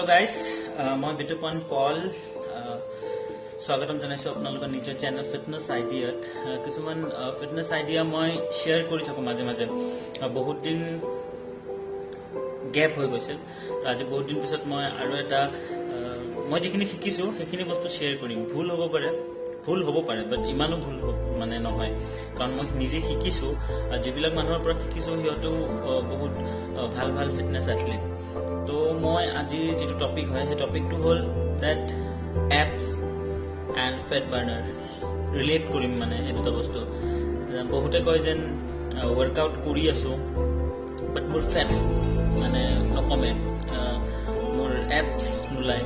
Hello guys, মই বিতুপন পল স্বাগতম জনাইছো আপোনালোকৰ নিজৰ চেনেল ফিটনেছ আইডিয়াত কিছুমান ফিটনেছ আইডিয়া মই শ্বেয়াৰ কৰি থাকো মাজে মাজে বহুত দিন গ্যাপ হৈ গৈছিল আজি বহুত দিন পিছত মই আৰু এটা মই যিখিনি শিকিছো সেইখিনি বস্তু শ্বেয়াৰ কৰিম ভুল হ'ব পাৰে বাট ইমানো ভুল মানে নহয় কাৰণ মই নিজে শিকিছো যিবিলাক মানুহৰ পৰা শিকিছো হিয়তো বহুত ভাল ভাল ফিটনেছ এথলীট তো মই আজি যেটো টপিক হয় সেই টপিকটো হল that apps and fat burner relate কৰিম মানে এই দুটা বস্তু বহুতে কয় যেন ওয়াৰ্কআউট কৰি আছো বাট মোৰ ফেটস মানে নকমে মোৰ এপস নুলাই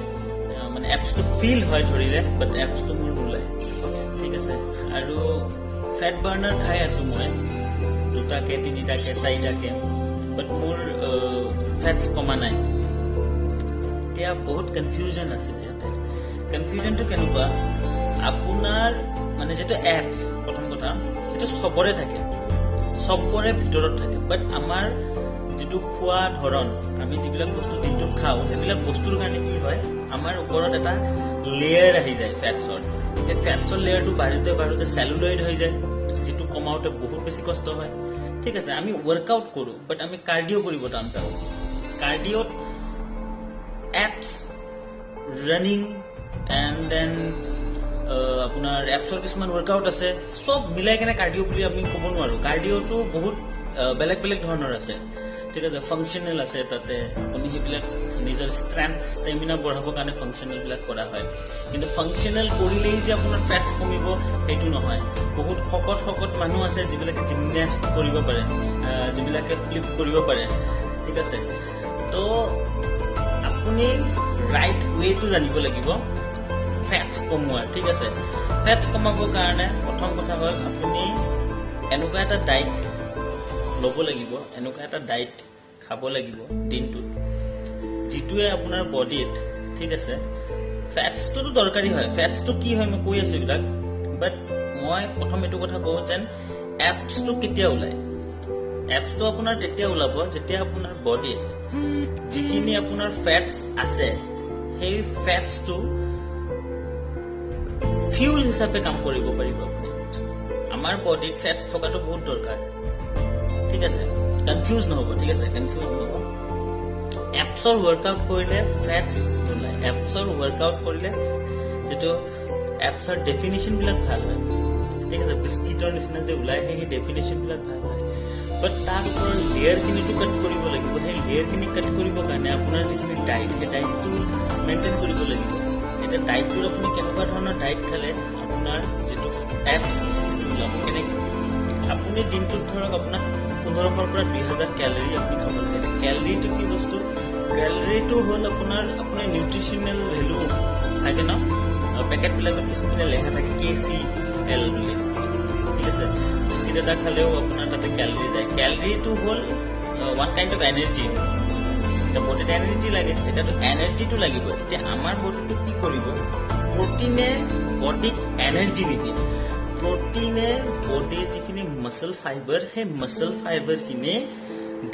মানে এপস তো ফিল হয় ধৰিলে বাট এপস তো মোৰ নুলাই ঠিক আছে আৰু ফেট বাৰ্নাৰ খাই আছো মই দুটাকে তিনিটাকে চাৰিটাকে বাট মোৰ ফেটস কমা নাই এতিয়া বহুত কনফিউজন আছে ইয়াতে কনফিউজনটো কেনেকুৱা আপোনাৰ মানে যেটো এপস প্ৰথম কথা সেইটো সবৰে থাকে সবৰে ভিতৰত থাকে বাট আমাৰ যেটো খোৱা ধৰণ আমি যিবিলাক বস্তু দিনটোত খাওঁ সেইবিলাক বস্তুৰ কাৰণে কি হয় আমাৰ ওপৰত এটা লেয়াৰ আহি যায় ফেটছৰ এই ফেটছৰ লেয়াৰটো বাঢ়োতে সেলুলয়েড হৈ যায় যেটো কমাওতে বহুত বেছি কষ্ট হয় ঠিক আছে আমি ওয়ার্কআউট কৰো বাট আমি কাৰ্ডিও কৰিব টান পাওঁ কাৰ্ডিওত apps running and then আপোনাৰ এপছৰ কিছুমান ওয়াৰ্কআউট আছে সব মিলাই কেনে কাৰ্ডিও বুলি আমি ক'ব নোৱাৰো কাৰ্ডিওটো বহুত বেলেগ বেলেগ ধৰণৰ আছে ঠিক আছে ফাংশনাল আছে তাতে আপুনি হেবিলাক নিজৰ স্ট্ৰেংথ ষ্টেমিনা বঢ়াবৰ কাৰণে ফাংশনাল বিলাক কৰা হয় কিন্তু ফাংশনাল কৰিলেই যে আপোনাৰ ফেটস কমিব সেইটো নহয় বহুত শকত মানুহ আছে যিবিলাকে জিমনাস্ট কৰিব পাৰে যিবিলাকে ফ্লিপ কৰিব পাৰে ঠিক আছে তো আপুনি ৰাইট ওয়ে টু জানিব লাগিব ফেটস কমোৱা ঠিক আছে ফেটস কমাবৰ কাৰণে প্ৰথম কথা হ'ল আপুনি এনেকুৱা এটা ডায়েট ল'ব লাগিব এনেকুৱা এটা ডায়েট খাব লাগিব দিনটোত যিটোৱে আপোনাৰ বডিত ঠিক আছে ফেটসটো দৰকাৰী হয় ফেটসটো কি হয় মই কৈ আছো এইবিলাক বাট মই প্ৰথম এইটো কথা কওঁ যেন এপছটো কেতিয়া ওলায় এপছটো আপোনাৰ তেতিয়া ওলাব যেতিয়া আপোনাৰ বডিত যিখিনি আপোনাৰ ফেটস আছে সেই ফেটসটো ফিউল হিচাপে কাম কৰিব পাৰিব আপুনি আমাৰ বডিত ফেটস থকাটো বহুত দৰকাৰ ঠিক আছে কনফিউজ নহব ঠিক আছে কনফিউজ নহব এপছৰ ওয়াৰ্কআউট কৰিলে ফেটস নোলায় এপছৰ ওয়াৰ্কআউট কৰিলে যেটো এপছৰ ডেফিনিশন বিলাক ভাল হয় ঠিক আছে বিস্কিটৰ নিচিনা যে ওলাই সেই ডেফিনিশন বিলাক ভাল হয় বাট তাৰ ওপৰৰ লেয়াৰখিনিটো কাট কৰিব লাগিব সেই লেয়াৰখিনি কাট কৰিবৰ কাৰণে আপোনাৰ যিখিনি ডায়েট সেই ডায়েটটো মেইনটেইন কৰিব লাগিব এটা ডায়েটটোৰ আপুনি কেনেকুৱা ধৰণৰ ডায়েট খালে আপোনাৰ যেটো এপছ সেইটো ওলাব কেনেকৈ আপুনি দিনটোত ধৰক আপোনাক 1500 পৰা 2000 ক্যালোৰি আপুনি খাব লাগে ক্যালোৰিটো কি বস্তু ক্যালোৰিটো হ'ল আপোনাৰ নিউট্ৰিশনাল ভ্যালু থাকে ন পেকেট বিলাকত পিছপিনে লেখা থাকে KCL বুলি ঠিক আছে বিস্কিট এটা খালেও আপোনাৰ তাতে ক্যালোৰি যায় ক্যালোৰিটো হ'ল ওয়ান কাইন্ড অফ এনাৰ্জি এটা বডিত এনাৰ্জি লাগে এটাতো এনাৰ্জিটো লাগিব এতিয়া আমাৰ বডিটো কি কৰিব প্ৰটিনে বডিক এনাৰ্জি নিদিয়ে প্ৰটিনে বডিৰ যিখিনি মাসল ফাইবাৰ সেই মাসল ফাইবাৰখিনি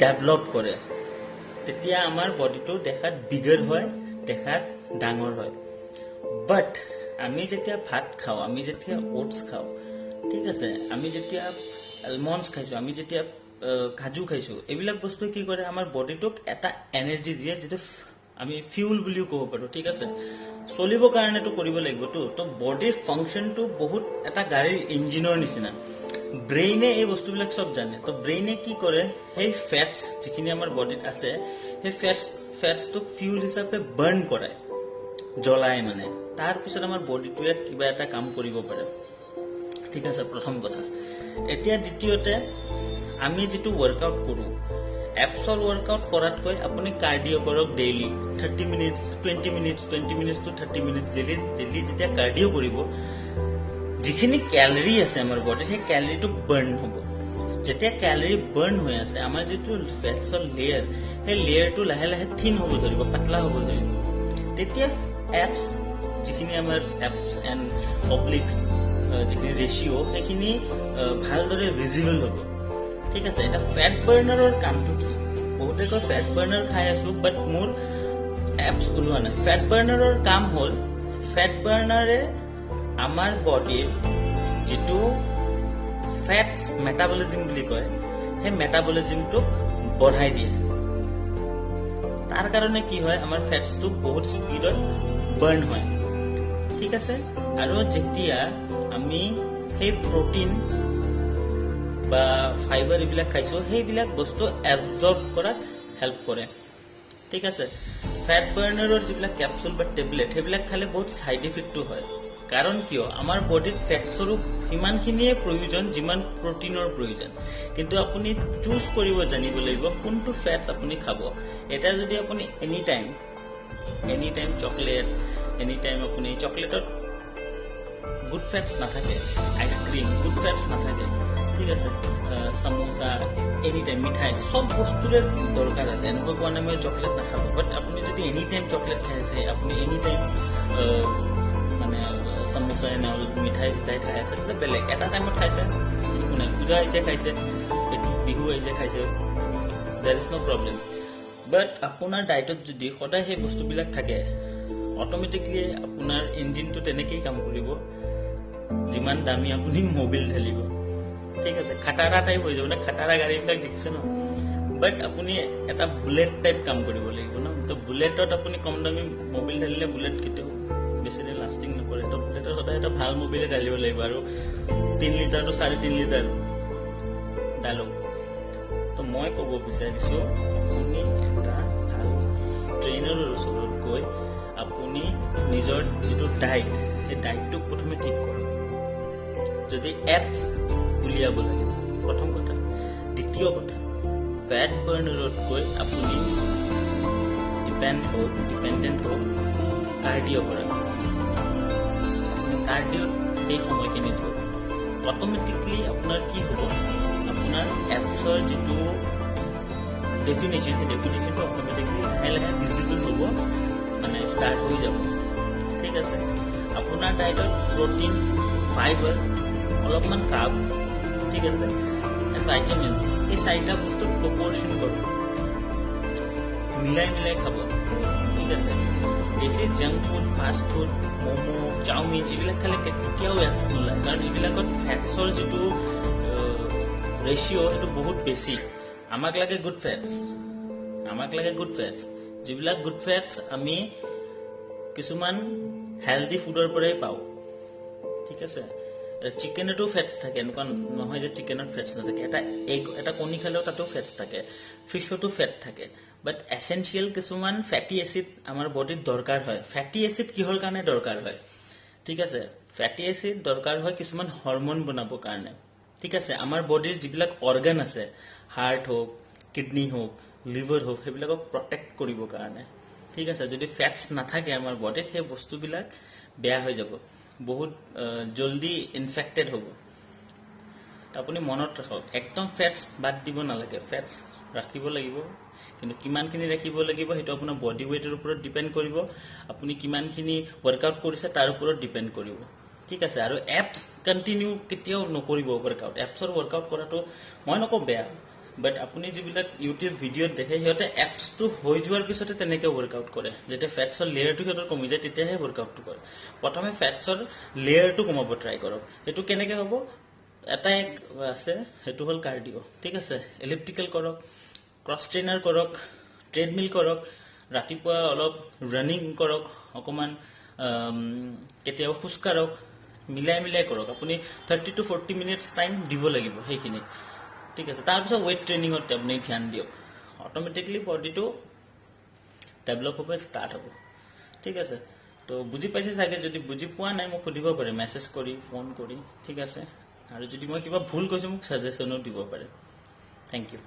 ডেভেলপ কৰে তেতিয়া আমাৰ বডিটো দেখাত বিগাৰ হয় দেখাত ডাঙৰ হয় বাট আমি যেতিয়া ভাত খাওঁ আমি যেতিয়া ওটস খাওঁ ঠিক আছে আমি যেতিয়া আলমন্ডস খাইছো আমি যেতিয়া কাজু খাইছো এইবিলাক বস্তু কি কৰে আমাৰ বডিটোক এটা এনাৰ্জি দিয়ে যেটো আমি ফিউল বুলিও ক'ব পাৰো ঠিক আছে চলিবৰ কাৰণেটো কৰিব লাগিব তো বডিৰ ফাংশনটো বহুত এটা গাড়ীৰ ইঞ্জিনৰ নিচিনা ব্ৰেইনে এই বস্তুবিলাক সব জানে তো ব্ৰেইনে কি কৰে সেই ফেটস যিখিনি আমাৰ বডিত আছে সেই ফেটসটো ফিউল হিচাপে বাৰ্ন কৰে জ্বলাই মানে তাৰ পিছত আমাৰ বডিটোৱে কিবা এটা কাম কৰিব পাৰে ঠিক আছে প্ৰথম কথা এতিয়া দ্বিতীয়তে আমি যেটো ওয়াৰ্কআউট কৰো এপছৰ ওয়াৰ্কআউট কৰাতকৈ আপুনি কাৰ্ডিও কৰক daily 30 minutes 20 minutes to 30 minutes daily যেতিয়া কাৰ্ডিও কৰিব যিখিনি ক্যালোৰি আছে আমাৰ বডিত সেই ক্যালোৰিটো বাৰ্ন হ'ব যেতিয়া ক্যালোৰি বাৰ্ন হৈ আছে আমাৰ যেটো ফেটছৰ লেয়াৰ সেই লেয়াৰটো লাহে লাহে থিন হ'ব ধৰিব পাতলা হ'ব ধৰিব তেতিয়া এপছ যিখিনি আমাৰ এপছ এণ্ড অবলিক্স যিখিনি ৰেশিও সেইখিনি ভালদৰে ভিজিবল হ'ব ঠিক আছে এটা ফেট বাৰ্নাৰৰ কামটো কি বহুতে কয় ফেট বাৰ্নাৰ খাই আছো বাট মোৰ এপছ ওলোৱা নাই। ফেট বাৰ্ণাৰৰ কাম হ'ল, ফেট বাৰ্ণাৰে আমাৰ বডিৰ যিটো ফেটছ মেটাবলিজিম বুলি কয়, সেই মেটাবলিজিমটোক বঢ়াই দিয়ে। তাৰ কাৰণে কি হয়, আমাৰ ফেটছটো বহুত স্পীডত বাৰ্ণ হয়, ঠিক আছে। আৰু যেতিয়া আমি সেই প্ৰটিন বা ফাইবাৰ এইবিলাক খাইছো, সেইবিলাক বস্তু এবজৰ্ব কৰাত হেল্প কৰে, ঠিক আছে। ফেট বাৰ্ণাৰৰ যিবিলাক কেপচুল বা টেবলেট, সেইবিলাক খালে বহুত ছাইড ইফেক্টটো হয়। কাৰণ কিয়, আমাৰ বডিত ফেটছৰো সিমানখিনিয়ে প্ৰয়োজন যিমান প্ৰটিনৰ প্ৰয়োজন, কিন্তু আপুনি চুজ কৰিব জানিব লাগিব কোনটো ফেটছ আপুনি খাব। এতিয়া যদি আপুনি any time chocolate, any time আপুনি চকলেটত গুড ফেটছ নাথাকে, আইচক্ৰীম গুড ফেটছ নাথাকে, ঠিক আছে। চামোচা, এনি টাইম মিঠাই, চব বস্তুৰে দৰকাৰ আছে। এনেকুৱা কোৱা নাই মই চকলেট নাখাব, বাট আপুনি যদি এনি টাইম চকলেট খাই আছে, আপুনি এনি টাইম মানে চামোচা মিঠাই চিঠাই খাই আছে, তেতিয়া বেলেগ। এটা টাইমত খাইছে একো নাই, পূজা আহিছে খাইছে, বিহু আহিছে খাইছে, দেৰ ইজ ন' প্ৰব্লেম। বাট আপোনাৰ ডায়েটত যদি সদায় সেই বস্তুবিলাক থাকে, অট'মেটিকলি আপোনাৰ ইঞ্জিনটো তেনেকেই কাম কৰিব যিমান দামী আপুনি মবিল ঢালিব, ঠিক আছে। খাটাৰা টাইপ হৈ যাব, খাটাৰা গাড়ীবিলাক দেখিছে ন, বাট আপুনি এটা বুলেট টাইপ কাম কৰিব লাগিব ন। তো বুলেটত আপুনি কম দামী মবিল ঢালিলে বুলেট কেতিয়াও বেছি দিন লাষ্টিং নকৰে। তো বুলেটত সদায় এটা ভাল মবিলে ঢালিব লাগিব, আৰু 3 লিটাৰটো 3.5 লিটাৰ ডালক। তো মই ক'ব বিচাৰিছোঁ, আপুনি এটা ভাল ট্ৰেইনাৰৰ ওচৰত গৈ আপুনি নিজৰ যিটো ডায়েট, সেই ডায়েটটোক প্ৰথমে ঠিক কৰক। যদি এপছ উলিয়াব লাগে, প্ৰথম কথা। দ্বিতীয় কথা, ফেট বাৰ্ণাৰতকৈ আপুনি ডিপেণ্ডেণ্ট হওক কাৰ্ডিঅ' কৰাত। আপুনি কাৰ্ডিঅ'ত সেই সময়খিনিত হওক, অট'মেটিকলি আপোনাৰ কি হ'ব, আপোনাৰ এপছৰ যিটো ডেফিনেশ্যন, সেই ডেফিনেশ্যনটো অট'মেটিকলি লাহে লাহে ভিজিবল হ'ব, মানে ষ্টাৰ্ট হৈ যাব, ঠিক আছে। আপোনাৰ ডায়েটত প্ৰটিন, ফাইবাৰ, অলপমান কাৰ্বছ, ঠিক আছে, এণ্ড ভাইটামিনছ, এই 4টা বস্তুৰ প্ৰপৰ্শ্যন কৰক, মিলাই খাব, ঠিক আছে। বেছি junk food, fast food, momo', chowmein এইবিলাক খালে কেতিয়াও এপছ নোলায়, কাৰণ এইবিলাকত ফেটছৰ যিটো ৰেচিঅ' সেইটো বহুত বেছি। আমাক লাগে গুড ফেটছ, যিবিলাক গুড ফেটছ আমি কিছুমান হেল্ডি ফুডৰ পৰাই পাওঁ, ঠিক আছে। চিকেনতো ফেটছ থাকে, এনেকুৱা নহয় যে চিকেনত ফেটছ নাথাকে। এটা কণী খালেও তাতো ফেটছ থাকে, ফিছতো ফেট থাকে, বাট এচেঞ্চিয়েল কিছুমান ফেটি এচিড আমাৰ বডিত দৰকাৰ হয়। ফেটি এচিড কিহৰ কাৰণে দৰকাৰ হয়, ঠিক আছে। ফেটি এচিড দৰকাৰ হয় কিছুমান হৰমন বনাবৰ কাৰণে, ঠিক আছে। আমাৰ বডিৰ যিবিলাক অৰ্গেন আছে, হাৰ্ট হওক, কিডনী হওক, লিভাৰ হওক, সেইবিলাকক প্ৰটেক্ট কৰিবৰ কাৰণে, ঠিক আছে। যদি ফেটছ নাথাকে আমাৰ বডিত, সেই বস্তুবিলাক বেয়া হৈ যাব, বহুত জলদি ইনফেক্টেড হ'ব। আপুনি মনত ৰাখক, একদম ফেটছ বাদ দিব নালাগে, ফেটছ ৰাখিব লাগিব, কিন্তু কিমানখিনি ৰাখিব লাগিব সেইটো আপোনাৰ বডি ৱেইটৰ ওপৰত ডিপেণ্ড কৰিব, আপুনি কিমানখিনি ৱৰ্কআউট কৰিছে তাৰ ওপৰত ডিপেণ্ড কৰিব, ঠিক আছে। আৰু এপছ কণ্টিনিউ কেতিয়াও নকৰিব ৱৰ্কআউট। এপছৰ ৱৰ্কআউট কৰাটো মই নকওঁ বেয়া, বাট আপুনি যিবিলাক ইউটিউব ভিডিঅ'ত দেখে, সিহঁতে এপছটো হৈ যোৱাৰ পিছতে তেনেকৈ ৱৰ্কআউট কৰে। যেতিয়া ফেটছৰ লেয়াৰটো সিহঁতৰ কমি যায়, তেতিয়াহে ৱৰ্কআউটটো কৰে। প্ৰথমে ফেটছৰ লেয়াৰটো কমাব ট্ৰাই কৰক। সেইটো কেনেকৈ হ'ব, এটাই আছে, সেইটো হ'ল কাৰ্ডিঅ', ঠিক আছে। এলিপ্টিকেল কৰক, ক্ৰছ ট্ৰেইনাৰ কৰক, ট্ৰেডমিল কৰক, ৰাতিপুৱা অলপ ৰানিং কৰক, অকণমান কেতিয়াবা খোজকাঢ়ক, মিলাই কৰক। আপুনি 30 to 40 মিনিটছ টাইম দিব লাগিব সেইখিনি, ঠিক আছে। তাৰপিছত ৱেইট ট্ৰেইনিঙত আপুনি ধ্যান দিয়ক, অট'মেটিকলি বডিটো ডেভেলপ হ'ব, ষ্টাৰ্ট হ'ব, ঠিক আছে। তো বুজি পাইছে চাগে, যদি বুজি পোৱা নাই মোক সুধিব পাৰে, মেছেজ কৰি, ফোন কৰি, ঠিক আছে। আৰু যদি মই কিবা ভুল কৈছোঁ মোক ছাজেশ্যনো দিব পাৰে। Thank U.